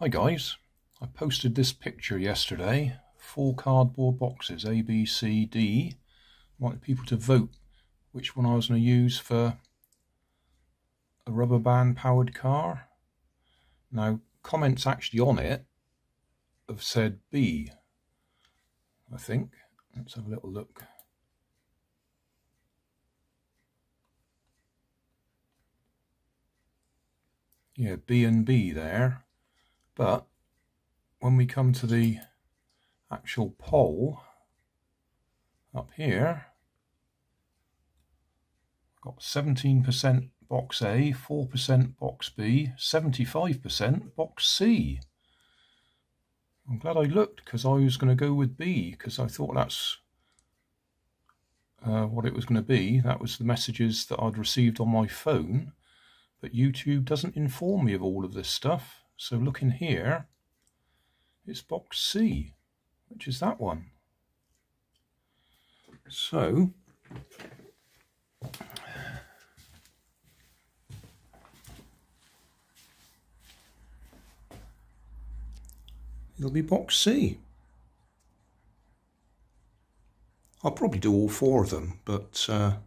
Hi guys, I posted this picture yesterday, 4 cardboard boxes, A, B, C, D. I wanted people to vote which one I was going to use for a rubber band powered car. Now, comments actually on it have said B, I think. Let's have a little look. Yeah, B and B there. But when we come to the actual poll up here, I've got 17% box A, 4% box B, 75% box C. I'm glad I looked, because I was going to go with B, because I thought that's what it was going to be. That was the messages that I'd received on my phone, but YouTube doesn't inform me of all of this stuff. So looking here, it's box C, which is that one. So it'll be box C. I'll probably do all 4 of them, but for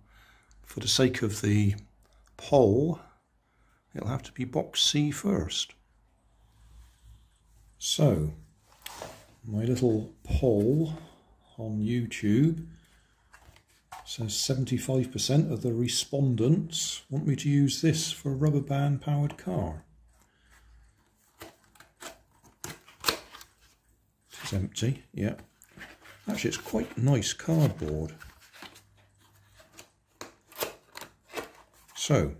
the sake of the poll, it'll have to be box C first. So, my little poll on YouTube says 75% of the respondents want me to use this for a rubber band powered car. It's empty, yeah. Actually, it's quite nice cardboard. So,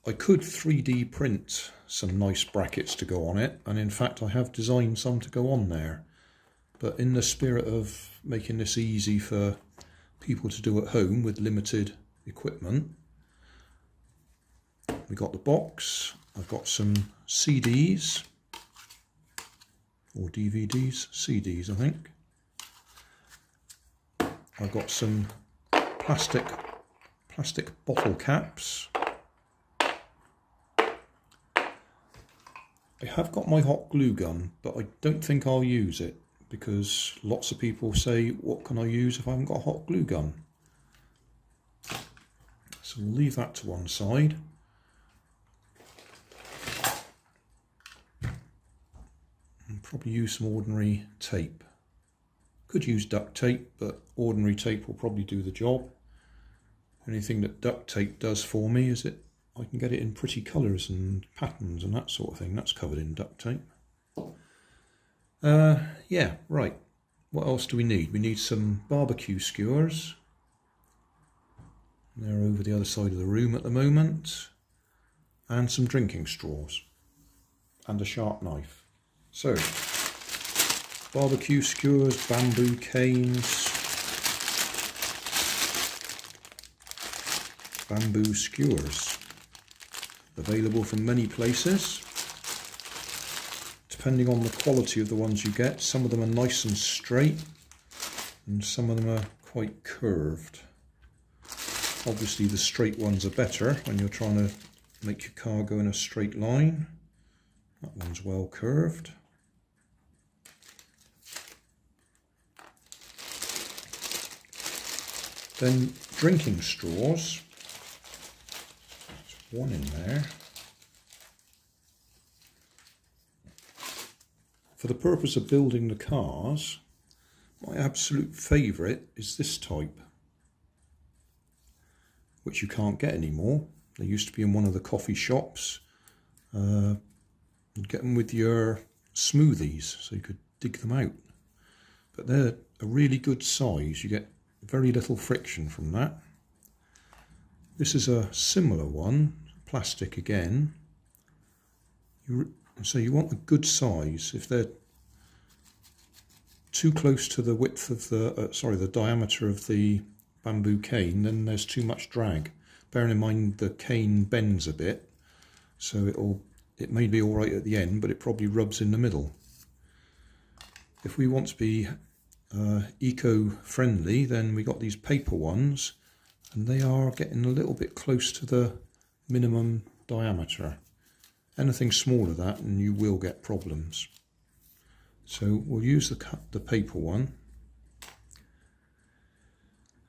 I could 3D print some nice brackets to go on it, and in fact I have designed some to go on there. But in the spirit of making this easy for people to do at home with limited equipment, we got the box. I've got some CDs, or DVDs, CDs I think. I've got some plastic bottle caps. I have got my hot glue gun, but I don't think I'll use it, because lots of people say, what can I use if I haven't got a hot glue gun? So we'll leave that to one side. And probably use some ordinary tape. Could use duct tape, but ordinary tape will probably do the job. The only thing that duct tape does for me is I can get it in pretty colours and patterns and that sort of thing. That's covered in duct tape. Yeah, right. What else do we need? We need some barbecue skewers. They're over the other side of the room at the moment. And some drinking straws. And a sharp knife. So, barbecue skewers, bamboo canes, bamboo skewers. Available from many places. Depending on the quality of the ones you get, some of them are nice and straight and some of them are quite curved. Obviously the straight ones are better when you're trying to make your car go in a straight line. That one's well curved. Then drinking straws. There's one in there. For the purpose of building the cars, my absolute favourite is this type, which you can't get anymore. They used to be in one of the coffee shops. You'd get them with your smoothies, so you could dig them out. But they're a really good size. You get very little friction from that. This is a similar one, plastic again. So you want a good size. If they're too close to the width of the, the diameter of the bamboo cane, then there's too much drag. Bearing in mind the cane bends a bit, so it may be all right at the end, but it probably rubs in the middle. If we want to be eco-friendly, then we got these paper ones, and they are getting a little bit close to the minimum diameter. Anything smaller than that and you will get problems. So we'll use the paper one.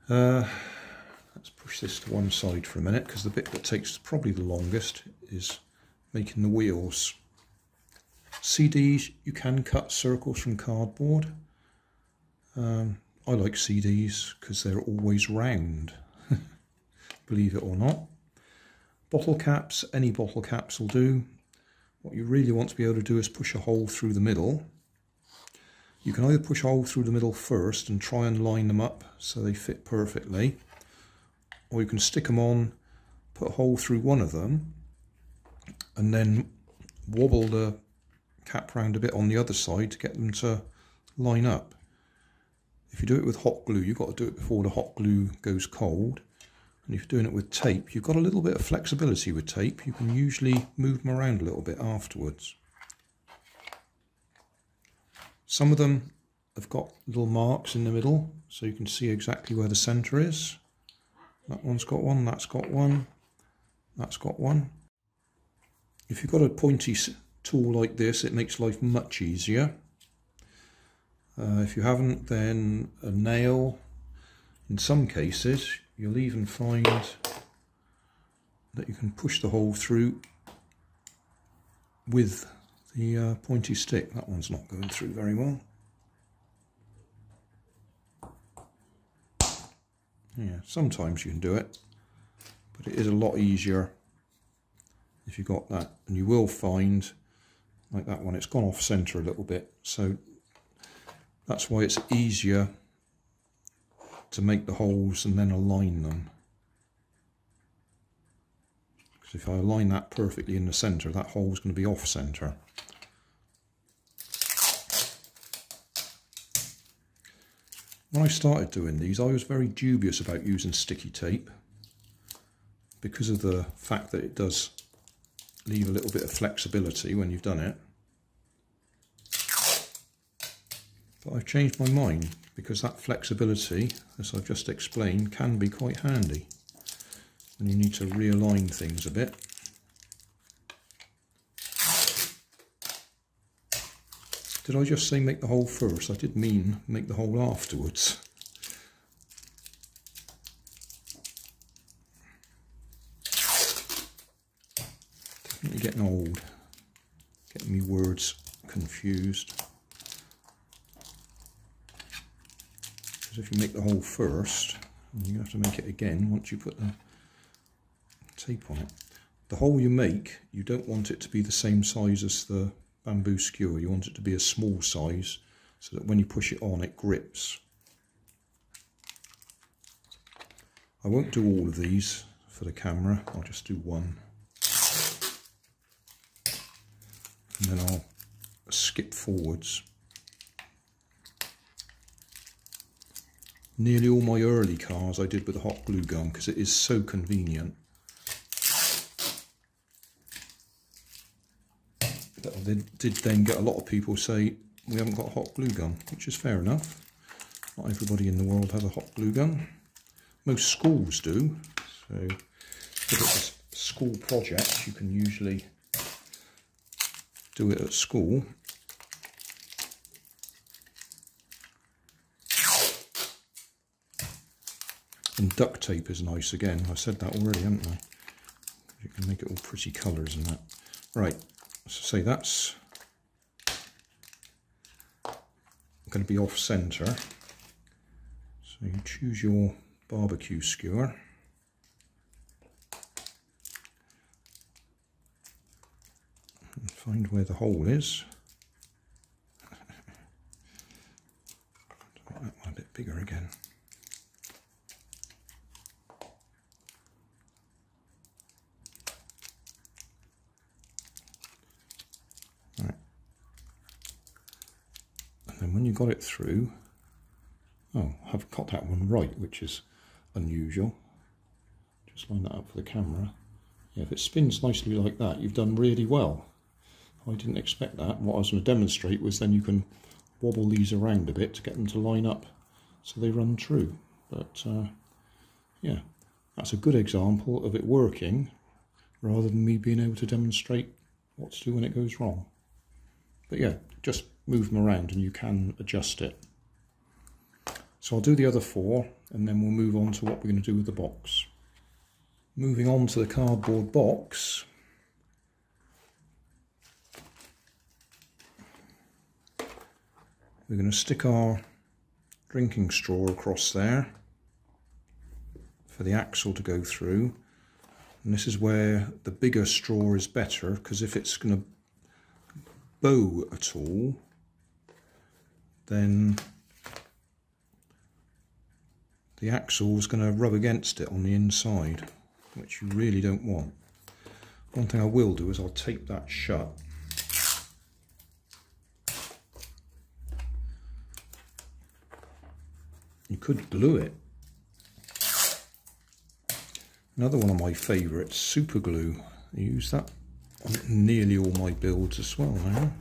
Let's push this to one side for a minute, because the bit that takes probably the longest is making the wheels. CDs, you can cut circles from cardboard. I like CDs because they're always round, believe it or not. Bottle caps, any bottle caps will do. What you really want to be able to do is push a hole through the middle. You can either push a hole through the middle first and try and line them up so they fit perfectly, or you can stick them on, put a hole through one of them, and then wobble the cap round a bit on the other side to get them to line up. If you do it with hot glue, you've got to do it before the hot glue goes cold. And if you're doing it with tape, you've got a little bit of flexibility with tape. You can usually move them around a little bit afterwards. Some of them have got little marks in the middle, so you can see exactly where the centre is. That one's got one, that's got one, that's got one. If you've got a pointy tool like this, it makes life much easier. If you haven't, then a nail. In some cases, you'll even find that you can push the hole through with the pointy stick. That one's not going through very well. Yeah, sometimes you can do it, but it is a lot easier if you've got that. And you will find, like that one, it's gone off centre a little bit, so that's why it's easier to make the holes and then align them. Because if I align that perfectly in the centre, that hole's going to be off centre. When I started doing these, I was very dubious about using sticky tape because of the fact that it does leave a little bit of flexibility when you've done it. But I've changed my mind, because that flexibility, as I've just explained, can be quite handy when you need to realign things a bit. Did I just say make the hole first? I did mean make the hole afterwards. Definitely getting old, getting me words confused. Because if you make the hole first, you have to make it again once you put the tape on it. The hole you make, you don't want it to be the same size as the bamboo skewer. You want it to be a small size so that when you push it on, it grips. I won't do all of these for the camera, I'll just do one. And then I'll skip forwards. Nearly all my early cars I did with a hot glue gun because it is so convenient. They did then get a lot of people say we haven't got a hot glue gun, which is fair enough. Not everybody in the world has a hot glue gun. Most schools do. So if it's a school project, you can usually do it at school. And duct tape is nice again. I said that already, haven't I? You can make it all pretty colours and that. Right. So say that's going to be off centre. So you choose your barbecue skewer. And find where the hole is. Make that one a bit bigger again. And when you got it through, oh, I've got that one right, which is unusual. Just line that up for the camera. Yeah, if it spins nicely like that, you've done really well. I didn't expect that. What I was going to demonstrate was then you can wobble these around a bit to get them to line up so they run true. But yeah, that's a good example of it working rather than me being able to demonstrate what to do when it goes wrong. But yeah, just move them around and you can adjust it. So I'll do the other 4 and then we'll move on to what we're going to do with the box. Moving on to the cardboard box. We're going to stick our drinking straw across there for the axle to go through. And this is where the bigger straw is better, because if it's going to bow at all, then the axle is going to rub against it on the inside, which you really don't want. One thing I will do is I'll tape that shut. You could glue it. Another one of my favourites, super glue. I use that on nearly all my builds as well now.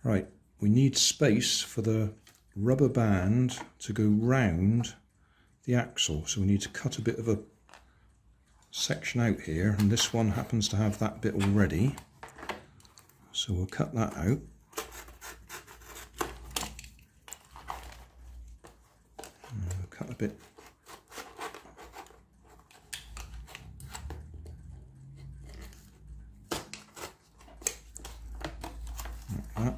Right, we need space for the rubber band to go round the axle, so we need to cut a bit of a section out here, and this one happens to have that bit already, so we'll cut that out. And we'll cut a bit like that.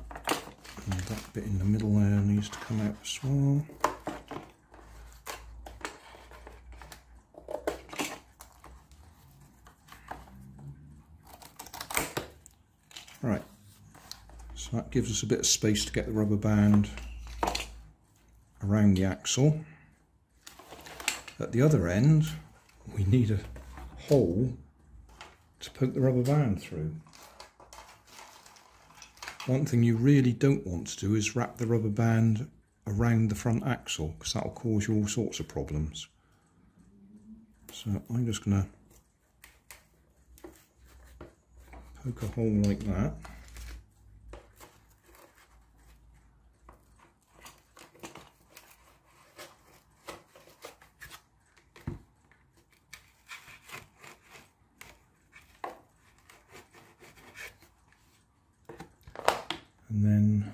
And that bit in the middle there needs to come out as well. Right, so that gives us a bit of space to get the rubber band around the axle. At the other end, we need a hole to poke the rubber band through. One thing you really don't want to do is wrap the rubber band around the front axle, because that will cause you all sorts of problems. So I'm just going to poke a hole like that. And then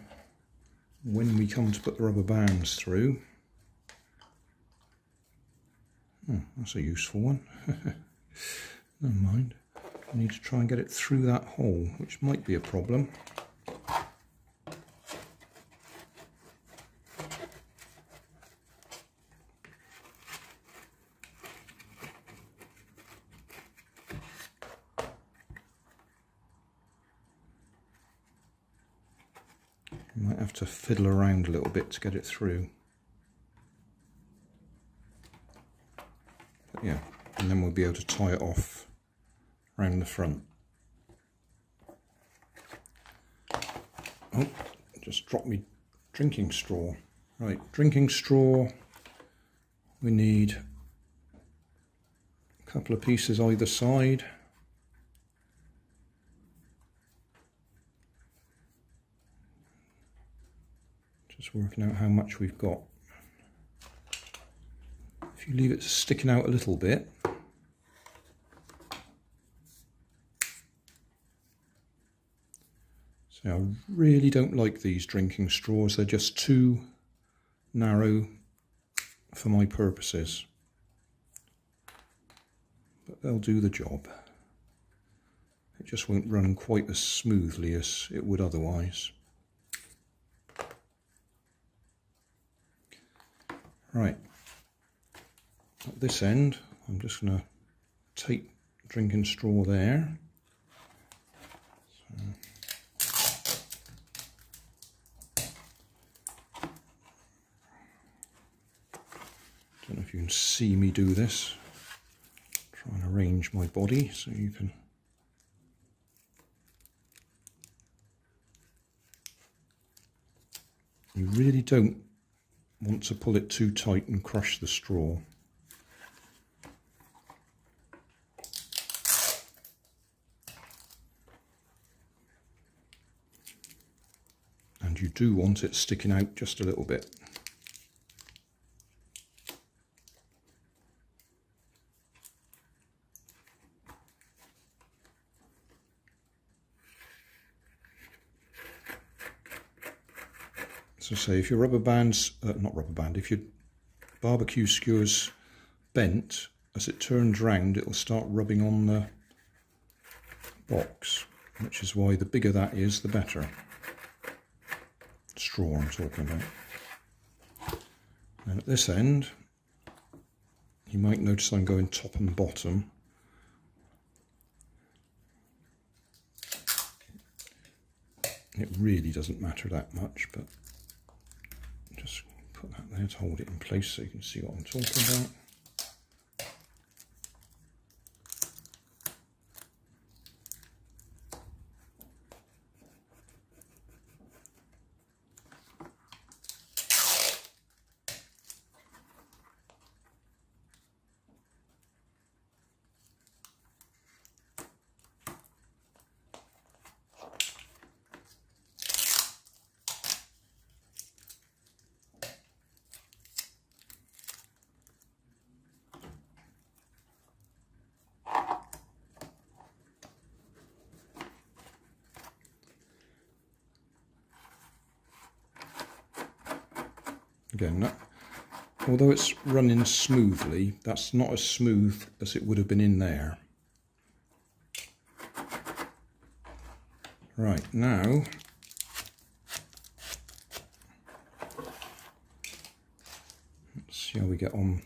when we come to put the rubber bands through, that's a useful one. Never mind. I need to try and get it through that hole, which might be a problem. You might have to fiddle around a little bit to get it through. But yeah, and then we'll be able to tie it off around the front. Oh, just dropped me drinking straw. Right, drinking straw. We need a couple of pieces either side. Just working out how much we've got. If you leave it sticking out a little bit, so I really don't like these drinking straws. They're just too narrow for my purposes, but they'll do the job. It just won't run quite as smoothly as it would otherwise. Right, at this end I'm just going to tape drinking straw there. Don't know if you can see me do this. Try and arrange my body so you can. You really don't want to pull it too tight and crush the straw. And you do want it sticking out just a little bit. So say if your rubber bands, if your barbecue skewer's bent, as it turns round it'll start rubbing on the box, which is why the bigger that is the better. Straw I'm talking about. And at this end you might notice I'm going top and bottom. It really doesn't matter that much, but just put that there to hold it in place so you can see what I'm talking about. Again, although it's running smoothly, that's not as smooth as it would have been in there. Right, now let's see how we get on.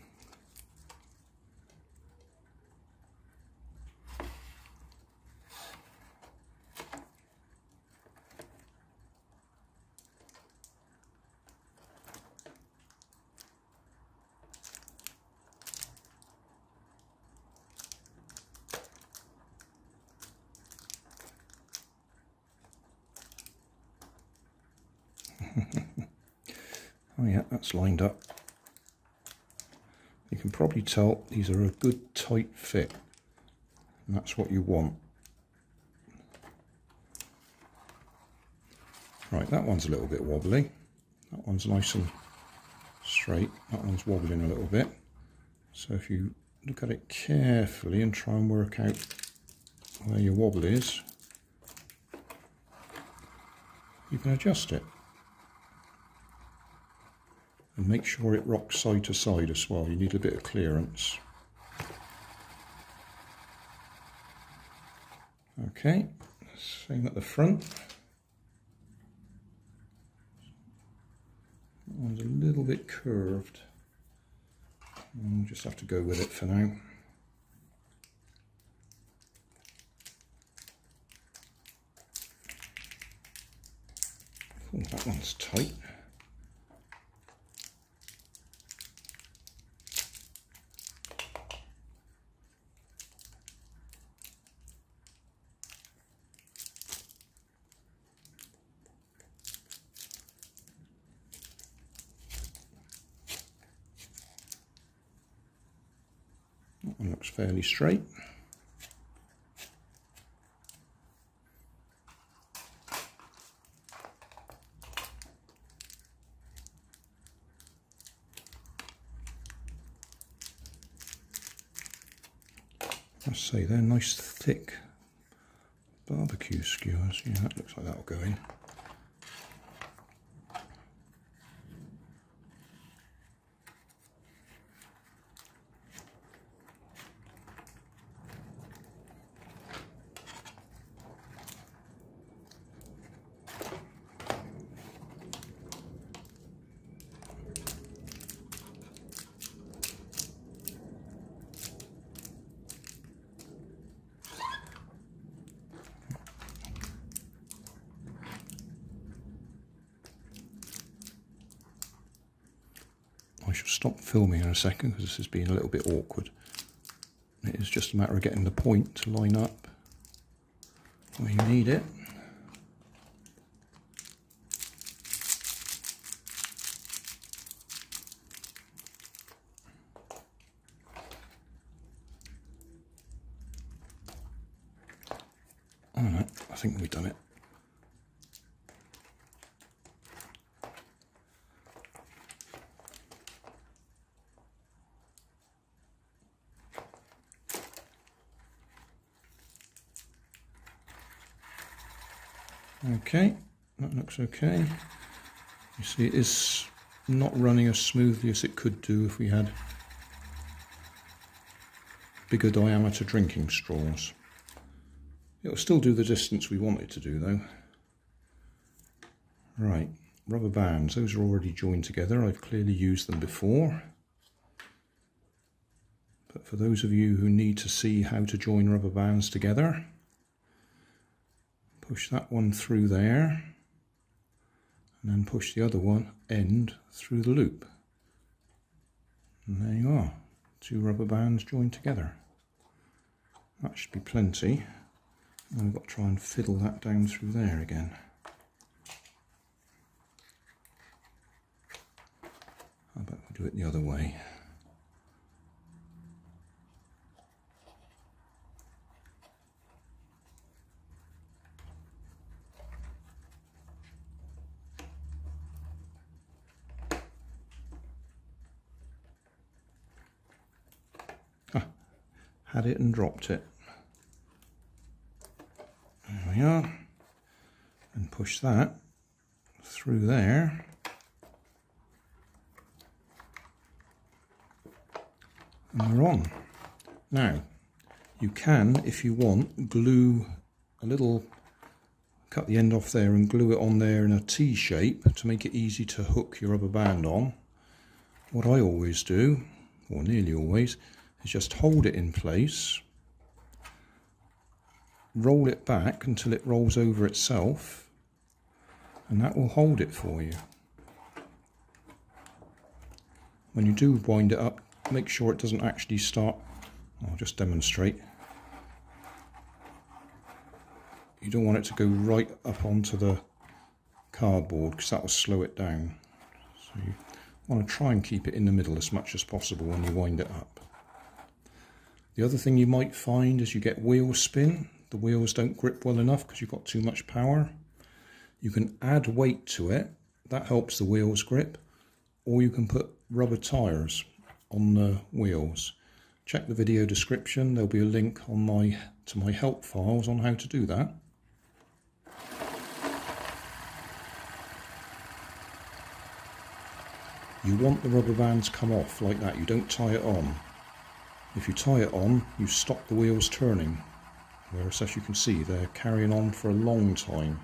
Oh yeah, that's lined up. You can probably tell these are a good tight fit, and that's what you want. Right, that one's a little bit wobbly. That one's nice and straight. That one's wobbling a little bit. So if you look at it carefully and try and work out where your wobble is, you can adjust it. And make sure it rocks side to side as well. You need a bit of clearance. Okay, same at the front. That one's a little bit curved. We'll just have to go with it for now. Oh, that one's tight. That one looks fairly straight. I say they're nice thick barbecue skewers. Yeah, that looks like that'll go in. I shall stop filming in a second because this has been a little bit awkward. It is just a matter of getting the point to line up where you need it. no, I think we've done it. Okay, that looks okay. You see it is not running as smoothly as it could do if we had bigger diameter drinking straws. It'll still do the distance we want it to do though. Right, rubber bands, those are already joined together. I've clearly used them before. But for those of you who need to see how to join rubber bands together, push that one through there and then push the other one end through the loop. And there you are, 2 rubber bands joined together. That should be plenty. And we've got to try and fiddle that down through there again. How about we do it the other way? Had it and dropped it. There we are. And push that through there. And we're on. Now, you can, if you want, glue a little, cut the end off there and glue it on there in a T shape to make it easy to hook your rubber band on. What I always do, or nearly always, is just hold it in place, roll it back until it rolls over itself, and that will hold it for you. When you do wind it up, make sure it doesn't actually start. I'll just demonstrate. You don't want it to go right up onto the cardboard because that will slow it down. So you want to try and keep it in the middle as much as possible when you wind it up. The other thing you might find is you get wheel spin. The wheels don't grip well enough because you've got too much power. You can add weight to it. That helps the wheels grip. Or you can put rubber tyres on the wheels. Check the video description. There'll be a link on to my help files on how to do that. You want the rubber bands come off like that. You don't tie it on. If you tie it on, you stop the wheels turning, whereas as you can see they're carrying on for a long time.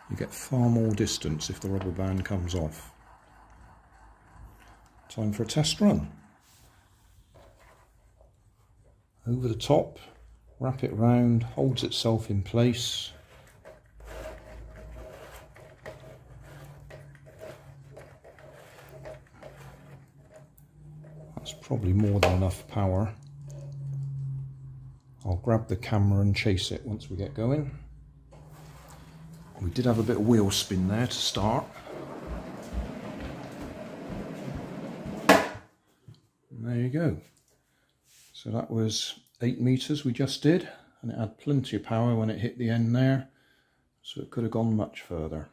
You get far more distance if the rubber band comes off. Time for a test run. Over the top, wrap it round, holds itself in place. That's probably more than enough power. I'll grab the camera and chase it once we get going. We did have a bit of wheel spin there to start. And there you go. So that was 8 meters we just did, and it had plenty of power when it hit the end there, so it could have gone much further.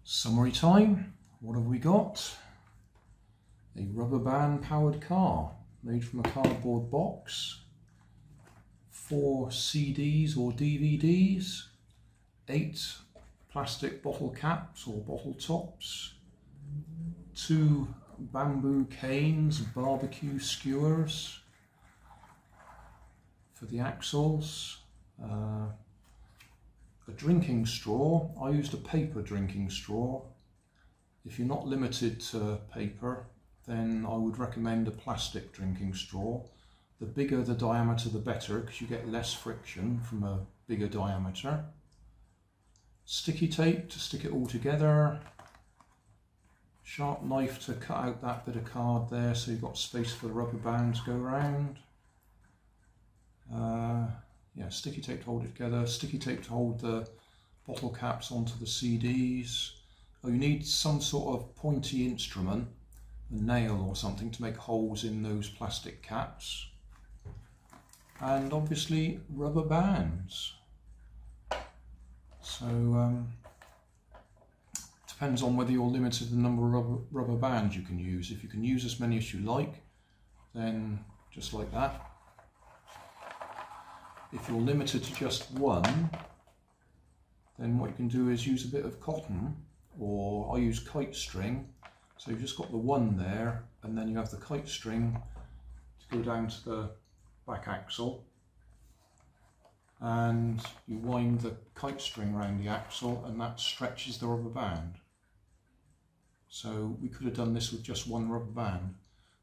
Summary time. What have we got? A rubber band powered car made from a cardboard box, 4 CDs or DVDs, 8 plastic bottle caps or bottle tops, 2 bamboo canes, barbecue skewers for the axles, a drinking straw. I used a paper drinking straw. If you're not limited to paper, then I would recommend a plastic drinking straw. The bigger the diameter the better, because you get less friction from a bigger diameter. Sticky tape to stick it all together. Sharp knife to cut out that bit of card there so you've got space for the rubber band to go around. Yeah, sticky tape to hold it together, sticky tape to hold the bottle caps onto the CDs, Oh, you need some sort of pointy instrument, a nail or something, to make holes in those plastic caps. And obviously rubber bands. So depends on whether you're limited the number of rubber bands you can use. If you can use as many as you like, then just like that. If you're limited to just one, then what you can do is use a bit of cotton, or I use kite string. So you've just got the one there, and then you have the kite string to go down to the back axle, and you wind the kite string around the axle, and that stretches the rubber band. So we could have done this with just one rubber band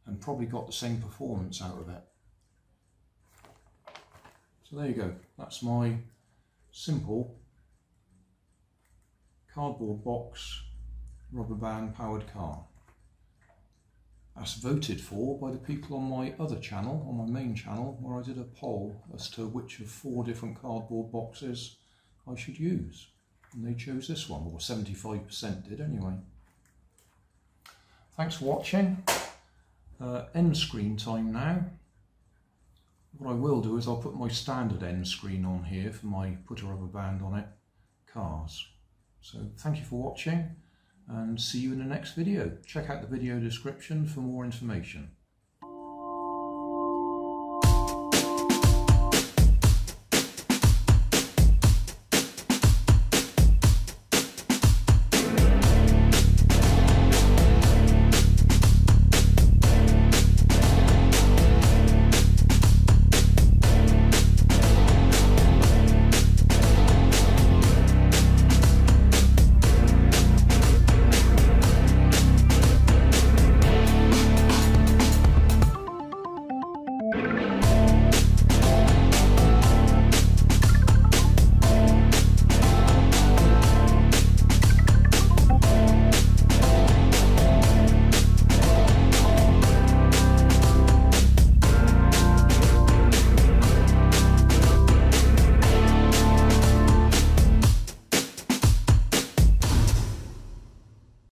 and probably got the same performance out of it. So there you go, that's my simple cardboard box rubber band powered car. That's voted for by the people on my other channel, on my main channel, where I did a poll as to which of 4 different cardboard boxes I should use. And they chose this one, or 75% did anyway. Thanks for watching. End screen time now. What I will do is I'll put my standard end screen on here for my put a rubber band on it cars. So thank you for watching, and see you in the next video. Check out the video description for more information.